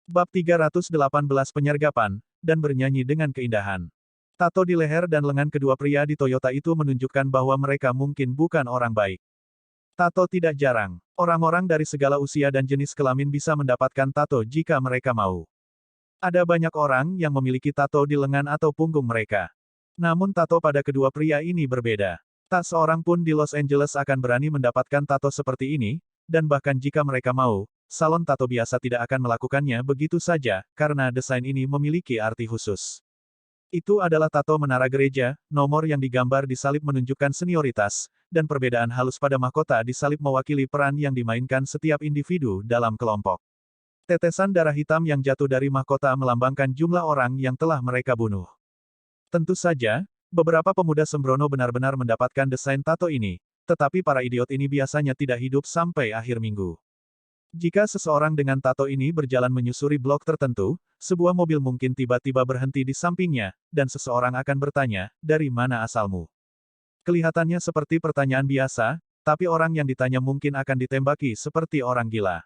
Bab 318 Penyergapan, dan bernyanyi dengan keindahan. Tato di leher dan lengan kedua pria di Toyota itu menunjukkan bahwa mereka mungkin bukan orang baik. Tato tidak jarang. Orang-orang dari segala usia dan jenis kelamin bisa mendapatkan tato jika mereka mau. Ada banyak orang yang memiliki tato di lengan atau punggung mereka. Namun tato pada kedua pria ini berbeda. Tak seorang pun di Los Angeles akan berani mendapatkan tato seperti ini, dan bahkan jika mereka mau, salon tato biasa tidak akan melakukannya begitu saja, karena desain ini memiliki arti khusus. Itu adalah tato menara gereja, nomor yang digambar di salib menunjukkan senioritas, dan perbedaan halus pada mahkota di salib mewakili peran yang dimainkan setiap individu dalam kelompok. Tetesan darah hitam yang jatuh dari mahkota melambangkan jumlah orang yang telah mereka bunuh. Tentu saja, beberapa pemuda sembrono benar-benar mendapatkan desain tato ini, tetapi para idiot ini biasanya tidak hidup sampai akhir minggu. Jika seseorang dengan tato ini berjalan menyusuri blok tertentu, sebuah mobil mungkin tiba-tiba berhenti di sampingnya, dan seseorang akan bertanya, "Dari mana asalmu?" Kelihatannya seperti pertanyaan biasa, tapi orang yang ditanya mungkin akan ditembaki seperti orang gila.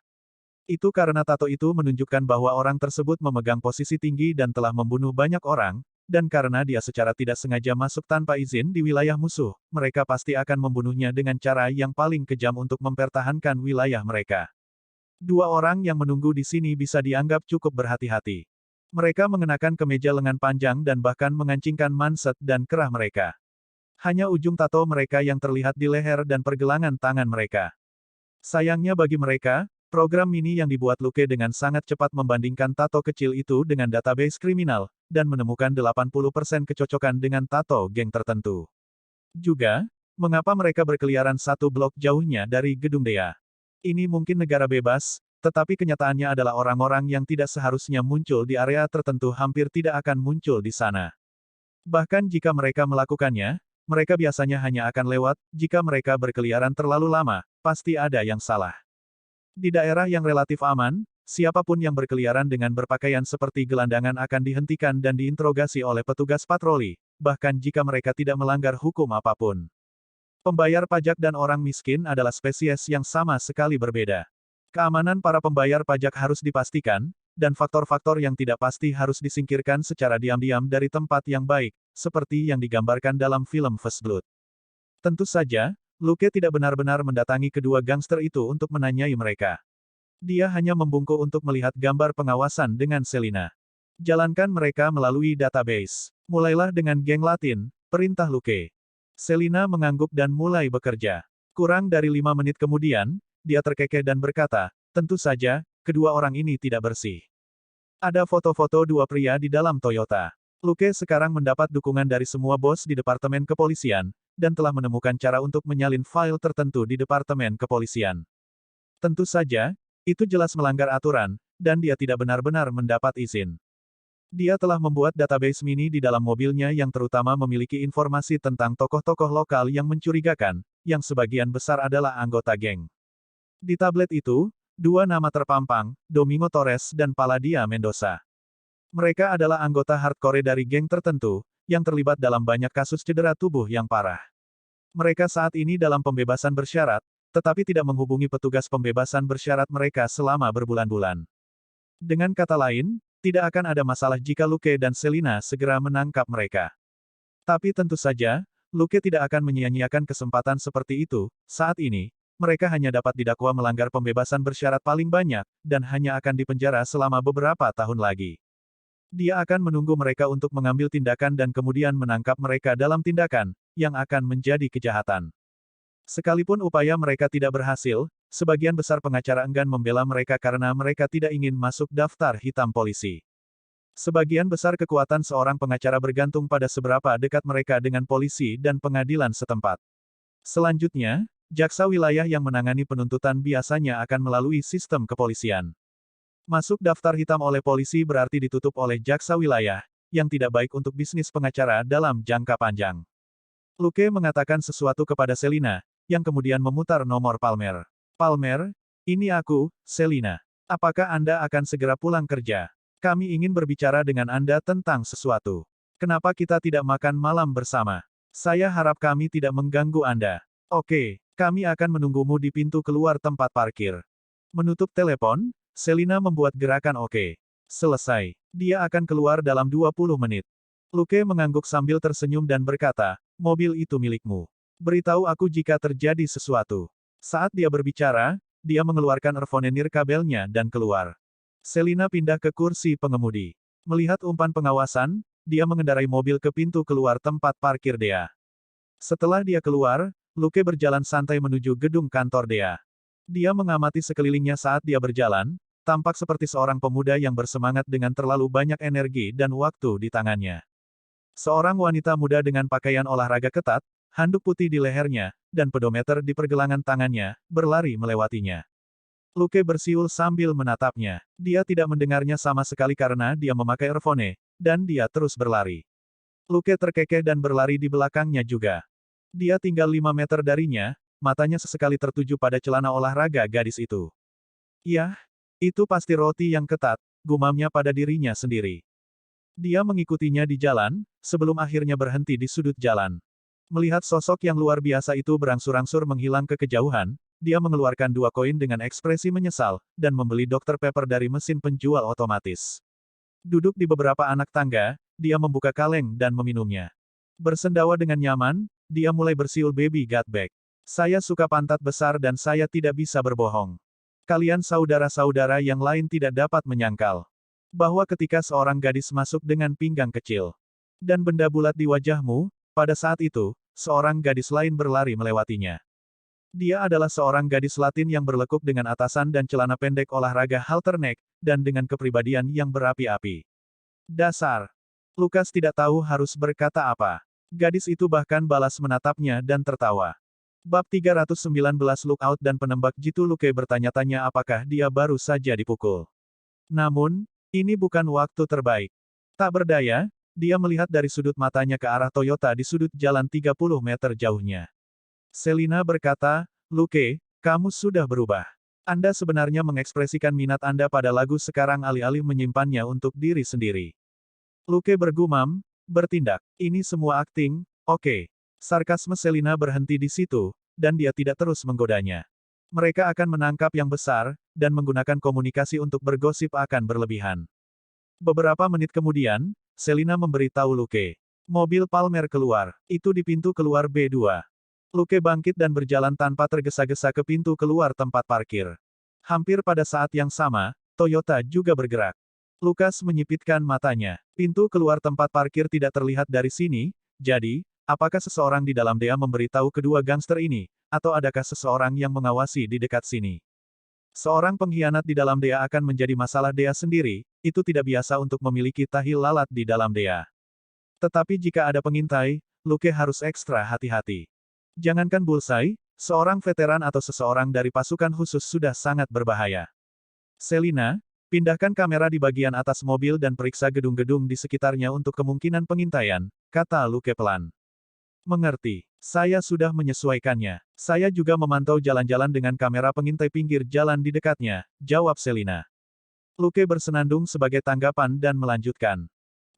Itu karena tato itu menunjukkan bahwa orang tersebut memegang posisi tinggi dan telah membunuh banyak orang, dan karena dia secara tidak sengaja masuk tanpa izin di wilayah musuh, mereka pasti akan membunuhnya dengan cara yang paling kejam untuk mempertahankan wilayah mereka. Dua orang yang menunggu di sini bisa dianggap cukup berhati-hati. Mereka mengenakan kemeja lengan panjang dan bahkan mengancingkan manset dan kerah mereka. Hanya ujung tato mereka yang terlihat di leher dan pergelangan tangan mereka. Sayangnya bagi mereka, program mini yang dibuat Luke dengan sangat cepat membandingkan tato kecil itu dengan database kriminal, dan menemukan 80% kecocokan dengan tato geng tertentu. Juga, mengapa mereka berkeliaran satu blok jauhnya dari gedung Dea? Ini mungkin negara bebas, tetapi kenyataannya adalah orang-orang yang tidak seharusnya muncul di area tertentu hampir tidak akan muncul di sana. Bahkan jika mereka melakukannya, mereka biasanya hanya akan lewat, jika mereka berkeliaran terlalu lama, pasti ada yang salah. Di daerah yang relatif aman, siapapun yang berkeliaran dengan berpakaian seperti gelandangan akan dihentikan dan diinterogasi oleh petugas patroli, bahkan jika mereka tidak melanggar hukum apapun. Pembayar pajak dan orang miskin adalah spesies yang sama sekali berbeda. Keamanan para pembayar pajak harus dipastikan, dan faktor-faktor yang tidak pasti harus disingkirkan secara diam-diam dari tempat yang baik, seperti yang digambarkan dalam film First Blood. Tentu saja, Luke tidak benar-benar mendatangi kedua gangster itu untuk menanyai mereka. Dia hanya membungkuk untuk melihat gambar pengawasan dengan Selina. Jalankan mereka melalui database. Mulailah dengan geng Latin, perintah Luke. Selina mengangguk dan mulai bekerja. Kurang dari 5 menit kemudian, dia terkekeh dan berkata, "Tentu saja, kedua orang ini tidak bersih." Ada foto-foto dua pria di dalam Toyota. Luke sekarang mendapat dukungan dari semua bos di Departemen Kepolisian, dan telah menemukan cara untuk menyalin file tertentu di Departemen Kepolisian. Tentu saja, itu jelas melanggar aturan, dan dia tidak benar-benar mendapat izin. Dia telah membuat database mini di dalam mobilnya yang terutama memiliki informasi tentang tokoh-tokoh lokal yang mencurigakan, yang sebagian besar adalah anggota geng. Di tablet itu, dua nama terpampang, Domingo Torres dan Palladia Mendoza. Mereka adalah anggota hardcore dari geng tertentu, yang terlibat dalam banyak kasus cedera tubuh yang parah. Mereka saat ini dalam pembebasan bersyarat, tetapi tidak menghubungi petugas pembebasan bersyarat mereka selama berbulan-bulan. Dengan kata lain, tidak akan ada masalah jika Luke dan Selina segera menangkap mereka. Tapi tentu saja, Luke tidak akan menyia-nyiakan kesempatan seperti itu. Saat ini, mereka hanya dapat didakwa melanggar pembebasan bersyarat paling banyak, dan hanya akan dipenjara selama beberapa tahun lagi. Dia akan menunggu mereka untuk mengambil tindakan dan kemudian menangkap mereka dalam tindakan, yang akan menjadi kejahatan. Sekalipun upaya mereka tidak berhasil, sebagian besar pengacara enggan membela mereka karena mereka tidak ingin masuk daftar hitam polisi. Sebagian besar kekuatan seorang pengacara bergantung pada seberapa dekat mereka dengan polisi dan pengadilan setempat. Selanjutnya, jaksa wilayah yang menangani penuntutan biasanya akan melalui sistem kepolisian. Masuk daftar hitam oleh polisi berarti ditutup oleh jaksa wilayah, yang tidak baik untuk bisnis pengacara dalam jangka panjang. Luke mengatakan sesuatu kepada Selina, yang kemudian memutar nomor Palmer. "Palmer, ini aku, Selina. Apakah Anda akan segera pulang kerja? Kami ingin berbicara dengan Anda tentang sesuatu. Kenapa kita tidak makan malam bersama? Saya harap kami tidak mengganggu Anda." "Oke, kami akan menunggumu di pintu keluar tempat parkir." Menutup telepon, Selina membuat gerakan oke. Selesai. Dia akan keluar dalam 20 menit. Luke mengangguk sambil tersenyum dan berkata, mobil itu milikmu. Beritahu aku jika terjadi sesuatu. Saat dia berbicara, dia mengeluarkan earphone nirkabelnya dan keluar. Selina pindah ke kursi pengemudi. Melihat umpan pengawasan, dia mengendarai mobil ke pintu keluar tempat parkir Dea. Setelah dia keluar, Luke berjalan santai menuju gedung kantor Dea. Dia mengamati sekelilingnya saat dia berjalan, tampak seperti seorang pemuda yang bersemangat dengan terlalu banyak energi dan waktu di tangannya. Seorang wanita muda dengan pakaian olahraga ketat, handuk putih di lehernya, dan pedometer di pergelangan tangannya, berlari melewatinya. Luke bersiul sambil menatapnya. Dia tidak mendengarnya sama sekali karena dia memakai earphone, dan dia terus berlari. Luke terkekeh dan berlari di belakangnya juga. Dia tinggal 5 meter darinya, matanya sesekali tertuju pada celana olahraga gadis itu. Yah, itu pasti roti yang ketat, gumamnya pada dirinya sendiri. Dia mengikutinya di jalan, sebelum akhirnya berhenti di sudut jalan. Melihat sosok yang luar biasa itu berangsur-angsur menghilang ke kejauhan, dia mengeluarkan 2 koin dengan ekspresi menyesal, dan membeli Dr. Pepper dari mesin penjual otomatis. Duduk di beberapa anak tangga, dia membuka kaleng dan meminumnya. Bersendawa dengan nyaman, dia mulai bersiul baby got back. Saya suka pantat besar dan saya tidak bisa berbohong. Kalian saudara-saudara yang lain tidak dapat menyangkal bahwa ketika seorang gadis masuk dengan pinggang kecil dan benda bulat di wajahmu, pada saat itu, seorang gadis lain berlari melewatinya. Dia adalah seorang gadis Latin yang berlekuk dengan atasan dan celana pendek olahraga halterneck, dan dengan kepribadian yang berapi-api. Dasar. Lukas tidak tahu harus berkata apa. Gadis itu bahkan balas menatapnya dan tertawa. Bab 319 Lookout dan penembak jitu. Luke bertanya-tanya apakah dia baru saja dipukul. Namun, ini bukan waktu terbaik. Tak berdaya, dia melihat dari sudut matanya ke arah Toyota di sudut jalan 30 meter jauhnya. Selina berkata, Luke, kamu sudah berubah. Anda sebenarnya mengekspresikan minat Anda pada lagu sekarang alih-alih menyimpannya untuk diri sendiri. Luke bergumam, bertindak. Ini semua akting, oke. Sarkasme Selina berhenti di situ, dan dia tidak terus menggodanya. Mereka akan menangkap yang besar, dan menggunakan komunikasi untuk bergosip akan berlebihan. Beberapa menit kemudian, Selina memberitahu Luke. Mobil Palmer keluar. Itu di pintu keluar B2. Luke bangkit dan berjalan tanpa tergesa-gesa ke pintu keluar tempat parkir. Hampir pada saat yang sama, Toyota juga bergerak. Lukas menyipitkan matanya. Pintu keluar tempat parkir tidak terlihat dari sini, jadi, apakah seseorang di dalam Dea memberitahu kedua gangster ini, atau adakah seseorang yang mengawasi di dekat sini? Seorang pengkhianat di dalam Dea akan menjadi masalah Dea sendiri, itu tidak biasa untuk memiliki tahi lalat di dalam Dea. Tetapi jika ada pengintai, Luke harus ekstra hati-hati. Jangankan Bullseye, seorang veteran atau seseorang dari pasukan khusus sudah sangat berbahaya. Selina, pindahkan kamera di bagian atas mobil dan periksa gedung-gedung di sekitarnya untuk kemungkinan pengintaian, kata Luke pelan. Mengerti. Saya sudah menyesuaikannya. Saya juga memantau jalan-jalan dengan kamera pengintai pinggir jalan di dekatnya, jawab Selina. Luke bersenandung sebagai tanggapan dan melanjutkan.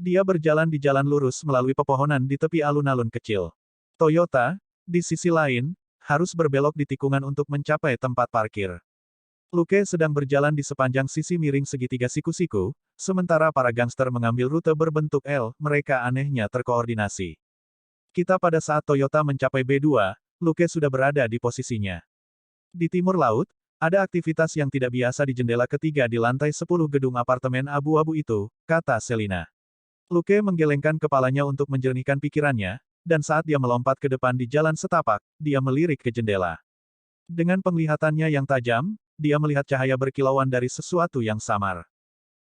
Dia berjalan di jalan lurus melalui pepohonan di tepi alun-alun kecil. Toyota, di sisi lain, harus berbelok di tikungan untuk mencapai tempat parkir. Luke sedang berjalan di sepanjang sisi miring segitiga siku-siku, sementara para gangster mengambil rute berbentuk L, mereka anehnya terkoordinasi. Kita pada saat Toyota mencapai B2, Luke sudah berada di posisinya. Di timur laut, ada aktivitas yang tidak biasa di jendela ketiga di lantai 10 gedung apartemen abu-abu itu, kata Selina. Luke menggelengkan kepalanya untuk menjernihkan pikirannya, dan saat dia melompat ke depan di jalan setapak, dia melirik ke jendela. Dengan penglihatannya yang tajam, dia melihat cahaya berkilauan dari sesuatu yang samar.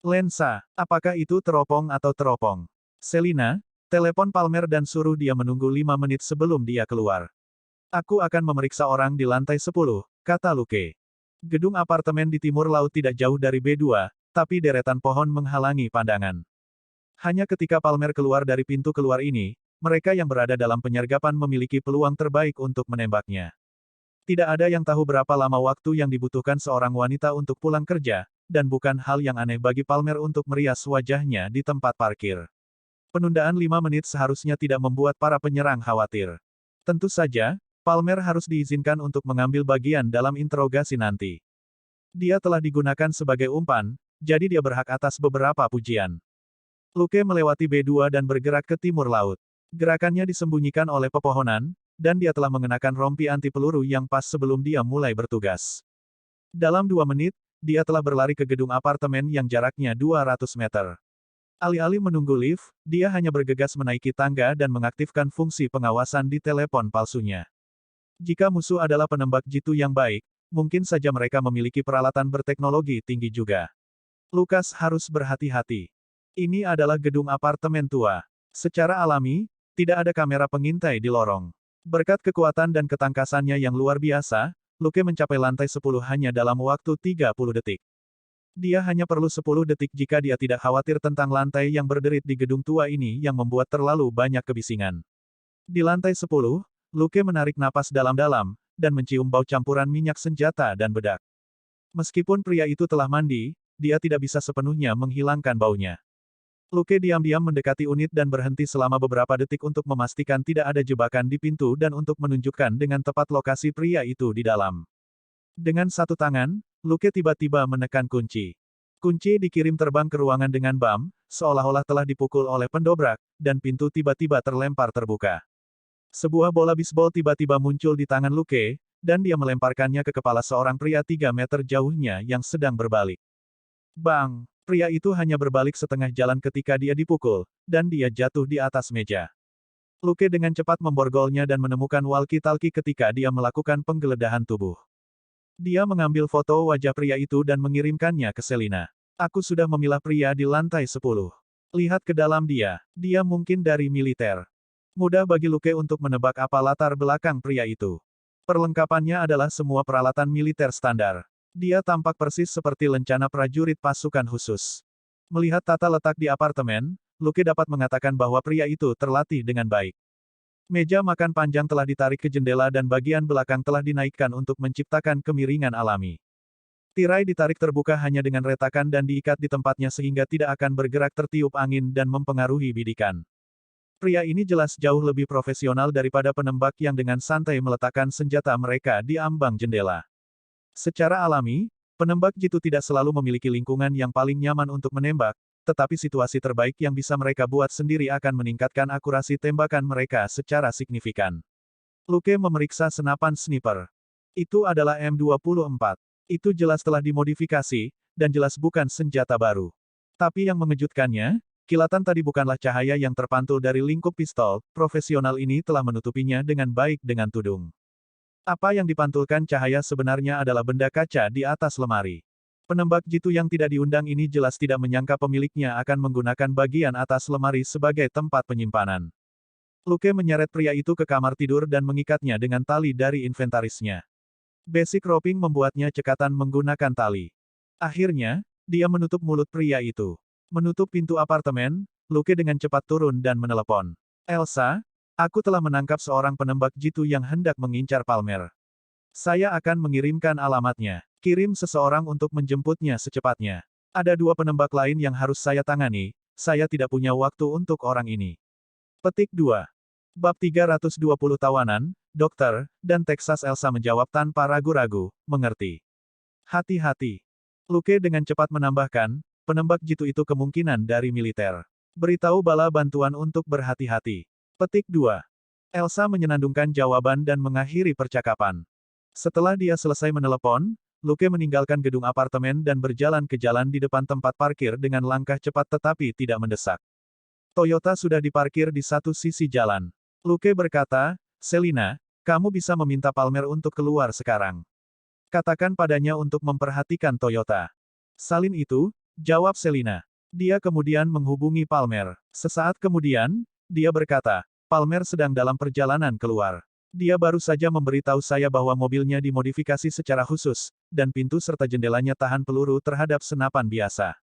Lensa, apakah itu teropong atau teropong? Selina, telepon Palmer dan suruh dia menunggu 5 menit sebelum dia keluar. Aku akan memeriksa orang di lantai 10, kata Luke. Gedung apartemen di timur laut tidak jauh dari B2, tapi deretan pohon menghalangi pandangan. Hanya ketika Palmer keluar dari pintu keluar ini, mereka yang berada dalam penyergapan memiliki peluang terbaik untuk menembaknya. Tidak ada yang tahu berapa lama waktu yang dibutuhkan seorang wanita untuk pulang kerja, dan bukan hal yang aneh bagi Palmer untuk merias wajahnya di tempat parkir. Penundaan 5 menit seharusnya tidak membuat para penyerang khawatir. Tentu saja, Palmer harus diizinkan untuk mengambil bagian dalam interogasi nanti. Dia telah digunakan sebagai umpan, jadi dia berhak atas beberapa pujian. Luke melewati B2 dan bergerak ke timur laut. Gerakannya disembunyikan oleh pepohonan, dan dia telah mengenakan rompi anti peluru yang pas sebelum dia mulai bertugas. Dalam 2 menit, dia telah berlari ke gedung apartemen yang jaraknya 200 meter. Alih-alih menunggu lift, dia hanya bergegas menaiki tangga dan mengaktifkan fungsi pengawasan di telepon palsunya. Jika musuh adalah penembak jitu yang baik, mungkin saja mereka memiliki peralatan berteknologi tinggi juga. Lukas harus berhati-hati. Ini adalah gedung apartemen tua. Secara alami, tidak ada kamera pengintai di lorong. Berkat kekuatan dan ketangkasannya yang luar biasa, Luke mencapai lantai 10 hanya dalam waktu 30 detik. Dia hanya perlu 10 detik jika dia tidak khawatir tentang lantai yang berderit di gedung tua ini yang membuat terlalu banyak kebisingan. Di lantai 10, Luke menarik napas dalam-dalam, dan mencium bau campuran minyak senjata dan bedak. Meskipun pria itu telah mandi, dia tidak bisa sepenuhnya menghilangkan baunya. Luke diam-diam mendekati unit dan berhenti selama beberapa detik untuk memastikan tidak ada jebakan di pintu dan untuk menunjukkan dengan tepat lokasi pria itu di dalam. Dengan satu tangan, Luke tiba-tiba menekan kunci. Kunci dikirim terbang ke ruangan dengan bam, seolah-olah telah dipukul oleh pendobrak, dan pintu tiba-tiba terlempar terbuka. Sebuah bola bisbol tiba-tiba muncul di tangan Luke, dan dia melemparkannya ke kepala seorang pria 3 meter jauhnya yang sedang berbalik. Bang! Pria itu hanya berbalik setengah jalan ketika dia dipukul, dan dia jatuh di atas meja. Luke dengan cepat memborgolnya dan menemukan walkie-talkie ketika dia melakukan penggeledahan tubuh. Dia mengambil foto wajah pria itu dan mengirimkannya ke Selina. Aku sudah memilah pria di lantai 10. Lihat ke dalam dia. Dia mungkin dari militer. Mudah bagi Luke untuk menebak apa latar belakang pria itu. Perlengkapannya adalah semua peralatan militer standar. Dia tampak persis seperti lencana prajurit pasukan khusus. Melihat tata letak di apartemen, Luke dapat mengatakan bahwa pria itu terlatih dengan baik. Meja makan panjang telah ditarik ke jendela dan bagian belakang telah dinaikkan untuk menciptakan kemiringan alami. Tirai ditarik terbuka hanya dengan retakan dan diikat di tempatnya sehingga tidak akan bergerak tertiup angin dan mempengaruhi bidikan. Pria ini jelas jauh lebih profesional daripada penembak yang dengan santai meletakkan senjata mereka di ambang jendela. Secara alami, penembak jitu tidak selalu memiliki lingkungan yang paling nyaman untuk menembak, tetapi situasi terbaik yang bisa mereka buat sendiri akan meningkatkan akurasi tembakan mereka secara signifikan. Luke memeriksa senapan sniper. Itu adalah M24. Itu jelas telah dimodifikasi, dan jelas bukan senjata baru. Tapi yang mengejutkannya, kilatan tadi bukanlah cahaya yang terpantul dari lingkup pistol, profesional ini telah menutupinya dengan baik dengan tudung. Apa yang dipantulkan cahaya sebenarnya adalah benda kaca di atas lemari. Penembak jitu yang tidak diundang ini jelas tidak menyangka pemiliknya akan menggunakan bagian atas lemari sebagai tempat penyimpanan. Luke menyeret pria itu ke kamar tidur dan mengikatnya dengan tali dari inventarisnya. Basic roping membuatnya cekatan menggunakan tali. Akhirnya, dia menutup mulut pria itu. Menutup pintu apartemen, Luke dengan cepat turun dan menelepon. Elsa, aku telah menangkap seorang penembak jitu yang hendak mengincar Palmer. Saya akan mengirimkan alamatnya. Kirim seseorang untuk menjemputnya secepatnya. Ada 2 penembak lain yang harus saya tangani, saya tidak punya waktu untuk orang ini. Petik 2. Bab 320 Tawanan, Dokter, dan Texas. Elsa menjawab tanpa ragu-ragu, mengerti. Hati-hati. Luke dengan cepat menambahkan, penembak jitu itu kemungkinan dari militer. Beritahu bala bantuan untuk berhati-hati. Petik 2. Elsa menyenandungkan jawaban dan mengakhiri percakapan. Setelah dia selesai menelepon, Luke meninggalkan gedung apartemen dan berjalan ke jalan di depan tempat parkir dengan langkah cepat tetapi tidak mendesak. Toyota sudah diparkir di satu sisi jalan. Luke berkata, Selina, kamu bisa meminta Palmer untuk keluar sekarang. Katakan padanya untuk memperhatikan Toyota. Salin itu, jawab Selina. Dia kemudian menghubungi Palmer. Sesaat kemudian, dia berkata, Palmer sedang dalam perjalanan keluar. Dia baru saja memberitahu saya bahwa mobilnya dimodifikasi secara khusus, dan pintu serta jendelanya tahan peluru terhadap senapan biasa.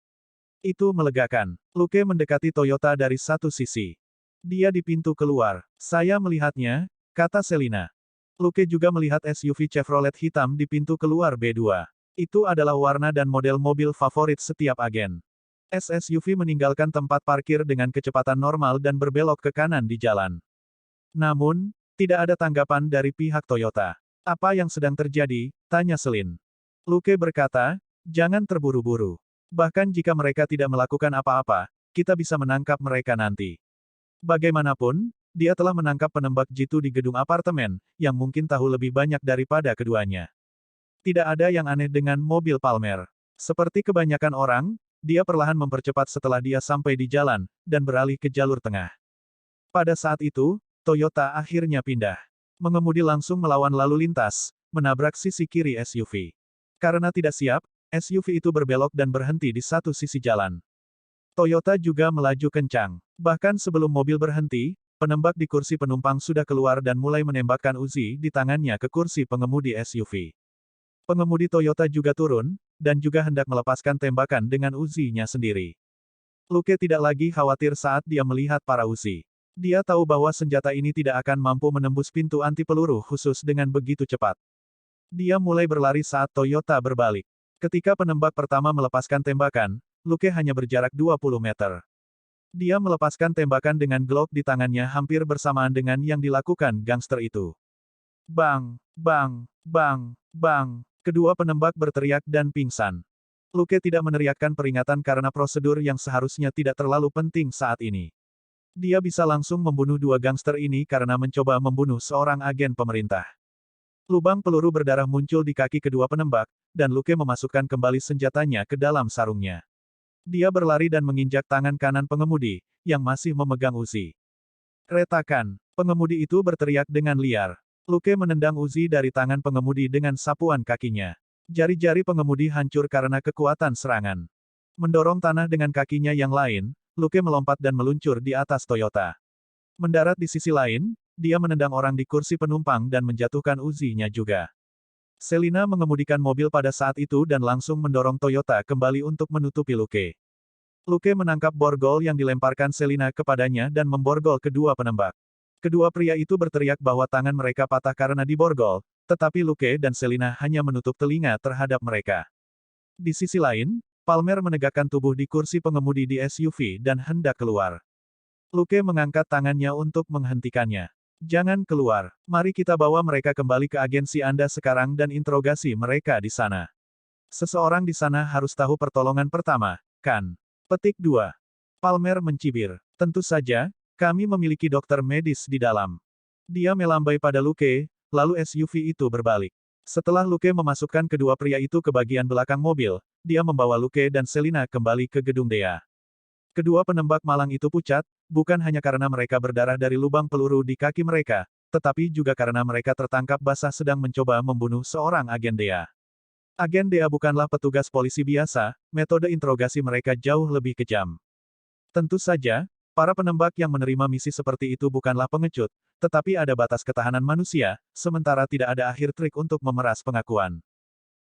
Itu melegakan. Luke mendekati Toyota dari satu sisi. Dia di pintu keluar. Saya melihatnya, kata Selina. Luke juga melihat SUV Chevrolet hitam di pintu keluar B2. Itu adalah warna dan model mobil favorit setiap agen. SUV meninggalkan tempat parkir dengan kecepatan normal dan berbelok ke kanan di jalan. Namun, tidak ada tanggapan dari pihak Toyota. Apa yang sedang terjadi? Tanya Selin. Luke berkata, jangan terburu-buru. Bahkan jika mereka tidak melakukan apa-apa, kita bisa menangkap mereka nanti. Bagaimanapun, dia telah menangkap penembak jitu di gedung apartemen, yang mungkin tahu lebih banyak daripada keduanya. Tidak ada yang aneh dengan mobil Palmer. Seperti kebanyakan orang, dia perlahan mempercepat setelah dia sampai di jalan, dan beralih ke jalur tengah. Pada saat itu, Toyota akhirnya pindah. Mengemudi langsung melawan lalu lintas, menabrak sisi kiri SUV. Karena tidak siap, SUV itu berbelok dan berhenti di satu sisi jalan. Toyota juga melaju kencang. Bahkan sebelum mobil berhenti, penembak di kursi penumpang sudah keluar dan mulai menembakkan Uzi di tangannya ke kursi pengemudi SUV. Pengemudi Toyota juga turun, dan juga hendak melepaskan tembakan dengan Uzi-nya sendiri. Luke tidak lagi khawatir saat dia melihat para Uzi. Dia tahu bahwa senjata ini tidak akan mampu menembus pintu anti-peluru khusus dengan begitu cepat. Dia mulai berlari saat Toyota berbalik. Ketika penembak pertama melepaskan tembakan, Luke hanya berjarak 20 meter. Dia melepaskan tembakan dengan Glock di tangannya hampir bersamaan dengan yang dilakukan gangster itu. Bang, bang, bang, bang. Kedua penembak berteriak dan pingsan. Luke tidak meneriakkan peringatan karena prosedur yang seharusnya tidak terlalu penting saat ini. Dia bisa langsung membunuh dua gangster ini karena mencoba membunuh seorang agen pemerintah. Lubang peluru berdarah muncul di kaki kedua penembak, dan Luke memasukkan kembali senjatanya ke dalam sarungnya. Dia berlari dan menginjak tangan kanan pengemudi, yang masih memegang Uzi. Retakan. Pengemudi itu berteriak dengan liar. Luke menendang Uzi dari tangan pengemudi dengan sapuan kakinya. Jari-jari pengemudi hancur karena kekuatan serangan. Mendorong tanah dengan kakinya yang lain, Luke melompat dan meluncur di atas Toyota. Mendarat di sisi lain, dia menendang orang di kursi penumpang dan menjatuhkan Uzi-nya juga. Selina mengemudikan mobil pada saat itu dan langsung mendorong Toyota kembali untuk menutupi Luke. Luke menangkap borgol yang dilemparkan Selina kepadanya dan memborgol kedua penembak. Kedua pria itu berteriak bahwa tangan mereka patah karena diborgol, tetapi Luke dan Selina hanya menutup telinga terhadap mereka. Di sisi lain, Palmer menegakkan tubuh di kursi pengemudi di SUV dan hendak keluar. Luke mengangkat tangannya untuk menghentikannya. Jangan keluar. Mari kita bawa mereka kembali ke agensi Anda sekarang dan interogasi mereka di sana. Seseorang di sana harus tahu pertolongan pertama, kan? Petik 2. Palmer mencibir. Tentu saja, kami memiliki dokter medis di dalam. Dia melambai pada Luke, lalu SUV itu berbalik. Setelah Luke memasukkan kedua pria itu ke bagian belakang mobil, dia membawa Luke dan Selina kembali ke gedung Dea. Kedua penembak malang itu pucat, bukan hanya karena mereka berdarah dari lubang peluru di kaki mereka, tetapi juga karena mereka tertangkap basah sedang mencoba membunuh seorang agen Dea. Agen Dea bukanlah petugas polisi biasa, metode interogasi mereka jauh lebih kejam. Tentu saja, para penembak yang menerima misi seperti itu bukanlah pengecut, tetapi ada batas ketahanan manusia, sementara tidak ada akhir trik untuk memeras pengakuan.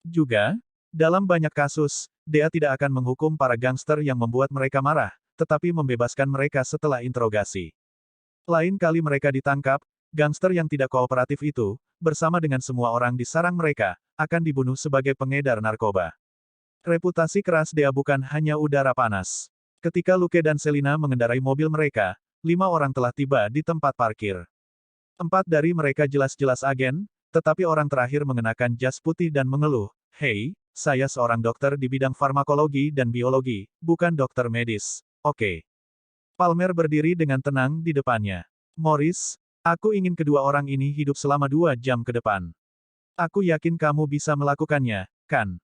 Juga, dalam banyak kasus, Dea tidak akan menghukum para gangster yang membuat mereka marah, tetapi membebaskan mereka setelah interogasi. Lain kali mereka ditangkap, gangster yang tidak kooperatif itu, bersama dengan semua orang di sarang mereka, akan dibunuh sebagai pengedar narkoba. Reputasi keras Dea bukan hanya udara panas. Ketika Luke dan Selina mengendarai mobil mereka, 5 orang telah tiba di tempat parkir. 4 dari mereka jelas-jelas agen, tetapi orang terakhir mengenakan jas putih dan mengeluh, "Hei, saya seorang dokter di bidang farmakologi dan biologi, bukan dokter medis, oke?" Palmer berdiri dengan tenang di depannya. "Morris, aku ingin kedua orang ini hidup selama 2 jam ke depan. Aku yakin kamu bisa melakukannya, kan?"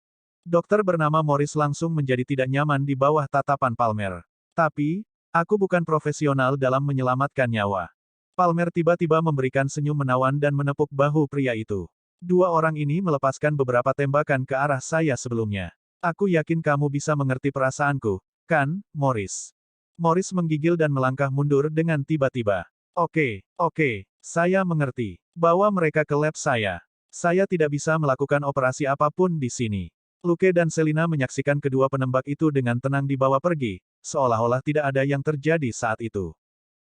Dokter bernama Morris langsung menjadi tidak nyaman di bawah tatapan Palmer. "Tapi, aku bukan profesional dalam menyelamatkan nyawa." Palmer tiba-tiba memberikan senyum menawan dan menepuk bahu pria itu. "Dua orang ini melepaskan beberapa tembakan ke arah saya sebelumnya. Aku yakin kamu bisa mengerti perasaanku, kan, Morris?" Morris menggigil dan melangkah mundur dengan tiba-tiba. Oke, saya mengerti. Bawa mereka ke lab saya. Saya tidak bisa melakukan operasi apapun di sini." Luke dan Selina menyaksikan kedua penembak itu dengan tenang dibawa pergi, seolah-olah tidak ada yang terjadi saat itu.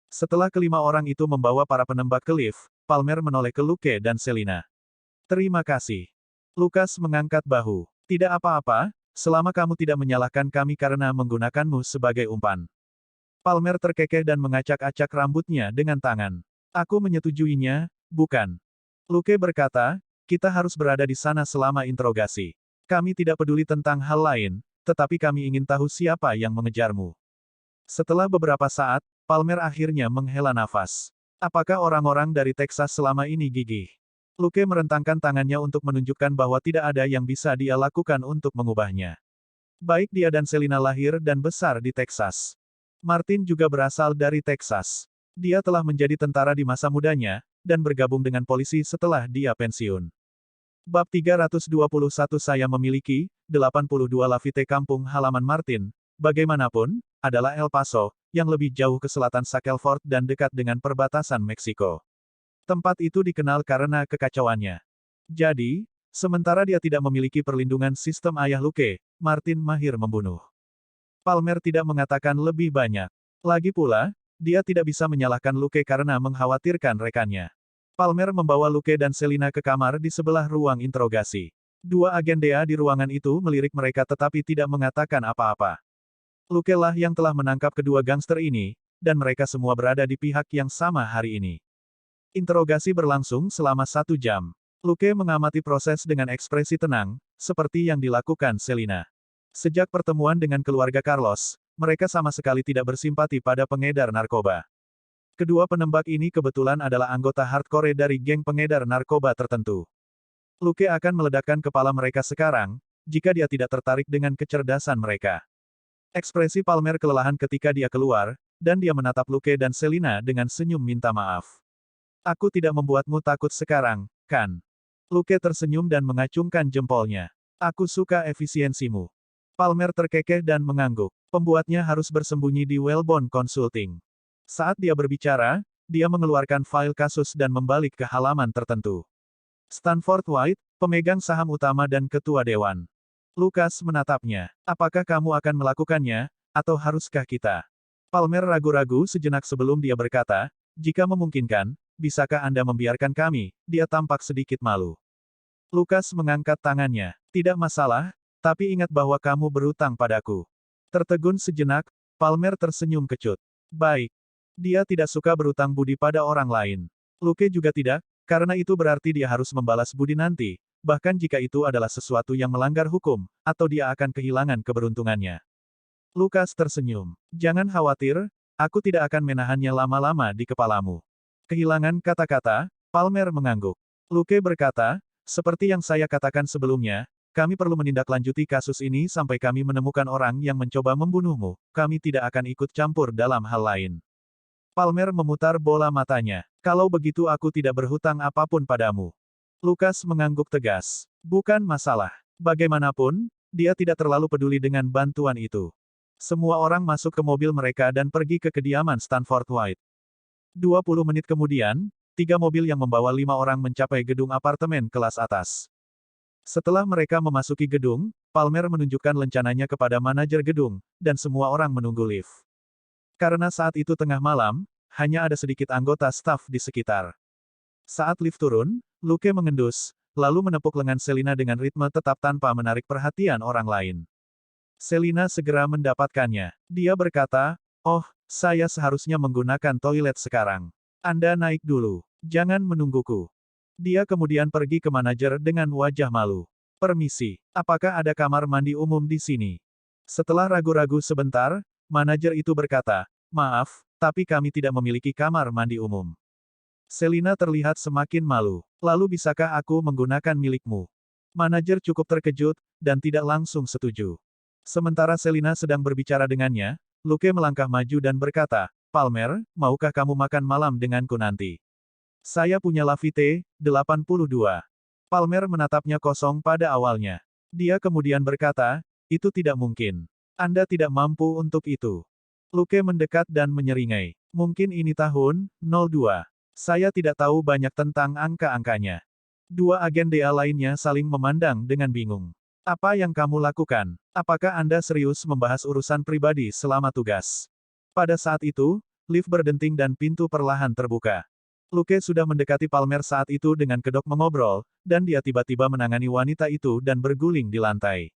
Setelah kelima orang itu membawa para penembak ke lift, Palmer menoleh ke Luke dan Selina. "Terima kasih." Lukas mengangkat bahu. "Tidak apa-apa, selama kamu tidak menyalahkan kami karena menggunakanmu sebagai umpan." Palmer terkekeh dan mengacak-acak rambutnya dengan tangan. "Aku menyetujuinya, bukan?" Luke berkata, "Kita harus berada di sana selama interogasi. Kami tidak peduli tentang hal lain, tetapi kami ingin tahu siapa yang mengejarmu. Setelah beberapa saat, Palmer akhirnya menghela nafas. Apakah orang-orang dari Texas selama ini gigih? Luke merentangkan tangannya untuk menunjukkan bahwa tidak ada yang bisa dia lakukan untuk mengubahnya. Baik dia dan Selina lahir dan besar di Texas. Martin juga berasal dari Texas. Dia telah menjadi tentara di masa mudanya, dan bergabung dengan polisi setelah dia pensiun. Bab 321 Saya memiliki 82 Lafite kampung halaman Martin, bagaimanapun, adalah El Paso, yang lebih jauh ke selatan Shackelford dan dekat dengan perbatasan Meksiko. Tempat itu dikenal karena kekacauannya. Jadi, sementara dia tidak memiliki perlindungan sistem ayah Luke, Martin mahir membunuh. Palmer tidak mengatakan lebih banyak. Lagi pula, dia tidak bisa menyalahkan Luke karena mengkhawatirkan rekannya. Palmer membawa Luke dan Selina ke kamar di sebelah ruang interogasi. Dua agen DEA di ruangan itu melirik mereka tetapi tidak mengatakan apa-apa. Luke lah yang telah menangkap kedua gangster ini, dan mereka semua berada di pihak yang sama hari ini. Interogasi berlangsung selama 1 jam. Luke mengamati proses dengan ekspresi tenang, seperti yang dilakukan Selina. Sejak pertemuan dengan keluarga Carlos, mereka sama sekali tidak bersimpati pada pengedar narkoba. Kedua penembak ini kebetulan adalah anggota hardcore dari geng pengedar narkoba tertentu. Luke akan meledakkan kepala mereka sekarang, jika dia tidak tertarik dengan kecerdasan mereka. Ekspresi Palmer kelelahan ketika dia keluar, dan dia menatap Luke dan Selina dengan senyum minta maaf. Aku tidak membuatmu takut sekarang, kan? Luke tersenyum dan mengacungkan jempolnya. Aku suka efisiensimu. Palmer terkekeh dan mengangguk. Pembuatnya harus bersembunyi di Wellbone Consulting. Saat dia berbicara, dia mengeluarkan file kasus dan membalik ke halaman tertentu. Stanford White, pemegang saham utama dan ketua dewan. Lucas menatapnya. Apakah kamu akan melakukannya, atau haruskah kita? Palmer ragu-ragu sejenak sebelum dia berkata, jika memungkinkan, bisakah Anda membiarkan kami? Dia tampak sedikit malu. Lucas mengangkat tangannya. Tidak masalah, tapi ingat bahwa kamu berutang padaku. Tertegun sejenak, Palmer tersenyum kecut. Baik. Dia tidak suka berutang budi pada orang lain. Luke juga tidak, karena itu berarti dia harus membalas budi nanti, bahkan jika itu adalah sesuatu yang melanggar hukum, atau dia akan kehilangan keberuntungannya. Lucas tersenyum. Jangan khawatir, aku tidak akan menahannya lama-lama di kepalamu. Kehilangan kata-kata, Palmer mengangguk. Luke berkata, seperti yang saya katakan sebelumnya, kami perlu menindaklanjuti kasus ini sampai kami menemukan orang yang mencoba membunuhmu, kami tidak akan ikut campur dalam hal lain. Palmer memutar bola matanya. Kalau begitu aku tidak berhutang apapun padamu. Lucas mengangguk tegas. Bukan masalah. Bagaimanapun, dia tidak terlalu peduli dengan bantuan itu. Semua orang masuk ke mobil mereka dan pergi ke kediaman Stanford White. 20 menit kemudian, 3 mobil yang membawa 5 orang mencapai gedung apartemen kelas atas. Setelah mereka memasuki gedung, Palmer menunjukkan lencananya kepada manajer gedung, dan semua orang menunggu lift. Karena saat itu tengah malam, hanya ada sedikit anggota staf di sekitar. Saat lift turun, Luke mengendus, lalu menepuk lengan Selina dengan ritme tetap tanpa menarik perhatian orang lain. Selina segera mendapatkannya. Dia berkata, "Oh, saya seharusnya menggunakan toilet sekarang. Anda naik dulu. Jangan menungguku." Dia kemudian pergi ke manajer dengan wajah malu. "Permisi, apakah ada kamar mandi umum di sini?" Setelah ragu-ragu sebentar, manajer itu berkata, "Maaf, tapi kami tidak memiliki kamar mandi umum." Selina terlihat semakin malu. "Lalu bisakah aku menggunakan milikmu?" Manajer cukup terkejut, dan tidak langsung setuju. Sementara Selina sedang berbicara dengannya, Luke melangkah maju dan berkata, "Palmer, maukah kamu makan malam denganku nanti? Saya punya Lafite, 82. Palmer menatapnya kosong pada awalnya. Dia kemudian berkata, "Itu tidak mungkin. Anda tidak mampu untuk itu." Luke mendekat dan menyeringai. "Mungkin ini tahun 02. Saya tidak tahu banyak tentang angka-angkanya." Dua agen DEA lainnya saling memandang dengan bingung. "Apa yang kamu lakukan? Apakah Anda serius membahas urusan pribadi selama tugas?" Pada saat itu, lift berdenting dan pintu perlahan terbuka. Luke sudah mendekati Palmer saat itu dengan kedok mengobrol, dan dia tiba-tiba menangani wanita itu dan berguling di lantai.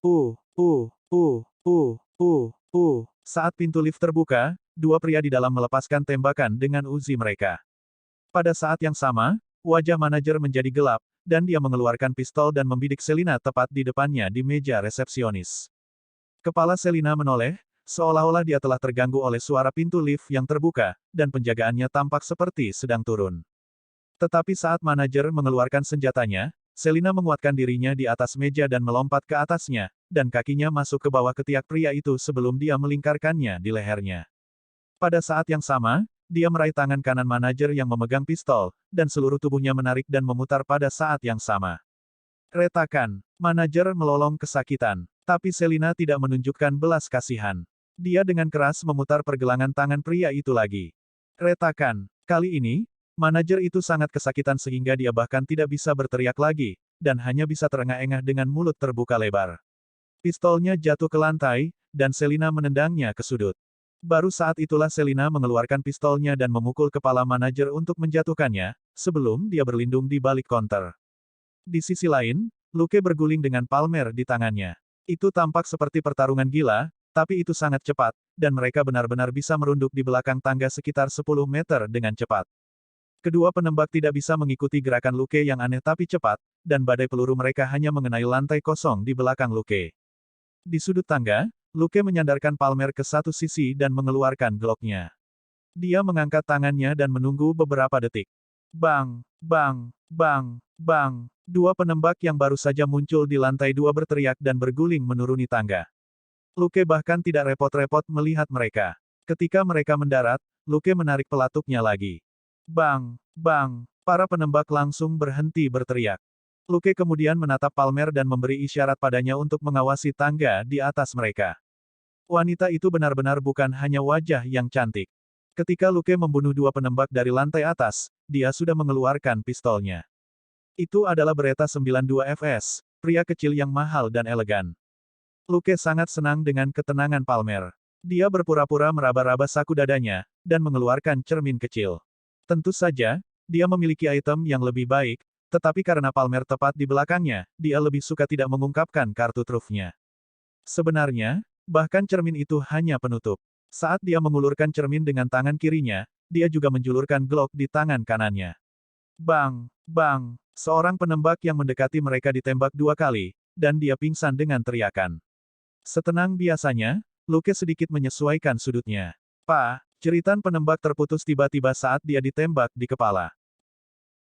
Uh, uh, uh, uh, uh, uh. Saat pintu lift terbuka, dua pria di dalam melepaskan tembakan dengan Uzi mereka. Pada saat yang sama, wajah manajer menjadi gelap, dan dia mengeluarkan pistol dan membidik Selina tepat di depannya di meja resepsionis. Kepala Selina menoleh, seolah-olah dia telah terganggu oleh suara pintu lift yang terbuka, dan penjagaannya tampak seperti sedang turun. Tetapi saat manajer mengeluarkan senjatanya, Selina menguatkan dirinya di atas meja dan melompat ke atasnya, dan kakinya masuk ke bawah ketiak pria itu sebelum dia melingkarkannya di lehernya. Pada saat yang sama, dia meraih tangan kanan manajer yang memegang pistol, dan seluruh tubuhnya menarik dan memutar pada saat yang sama. Retakan. Manajer melolong kesakitan. Tapi Selina tidak menunjukkan belas kasihan. Dia dengan keras memutar pergelangan tangan pria itu lagi. Retakan. Kali ini, manajer itu sangat kesakitan sehingga dia bahkan tidak bisa berteriak lagi, dan hanya bisa terengah-engah dengan mulut terbuka lebar. Pistolnya jatuh ke lantai, dan Selina menendangnya ke sudut. Baru saat itulah Selina mengeluarkan pistolnya dan memukul kepala manajer untuk menjatuhkannya, sebelum dia berlindung di balik konter. Di sisi lain, Luke berguling dengan Palmer di tangannya. Itu tampak seperti pertarungan gila, tapi itu sangat cepat, dan mereka benar-benar bisa merunduk di belakang tangga sekitar 10 meter dengan cepat. Kedua penembak tidak bisa mengikuti gerakan Luke yang aneh tapi cepat, dan badai peluru mereka hanya mengenai lantai kosong di belakang Luke. Di sudut tangga, Luke menyandarkan Palmer ke satu sisi dan mengeluarkan Glock-nya. Dia mengangkat tangannya dan menunggu beberapa detik. Bang, bang, bang, bang. Dua penembak yang baru saja muncul di lantai 2 berteriak dan berguling menuruni tangga. Luke bahkan tidak repot-repot melihat mereka. Ketika mereka mendarat, Luke menarik pelatuknya lagi. Bang, bang. Para penembak langsung berhenti berteriak. Luke kemudian menatap Palmer dan memberi isyarat padanya untuk mengawasi tangga di atas mereka. Wanita itu benar-benar bukan hanya wajah yang cantik. Ketika Luke membunuh dua penembak dari lantai atas, dia sudah mengeluarkan pistolnya. Itu adalah Beretta 92 FS, pria kecil yang mahal dan elegan. Luke sangat senang dengan ketenangan Palmer. Dia berpura-pura meraba-raba saku dadanya, dan mengeluarkan cermin kecil. Tentu saja, dia memiliki item yang lebih baik, tetapi karena Palmer tepat di belakangnya, dia lebih suka tidak mengungkapkan kartu trufnya. Sebenarnya, bahkan cermin itu hanya penutup. Saat dia mengulurkan cermin dengan tangan kirinya, dia juga menjulurkan Glock di tangan kanannya. Bang, bang, seorang penembak yang mendekati mereka ditembak 2 kali, dan dia pingsan dengan teriakan. Setenang biasanya, Luke sedikit menyesuaikan sudutnya. Jeritan penembak terputus tiba-tiba saat dia ditembak di kepala.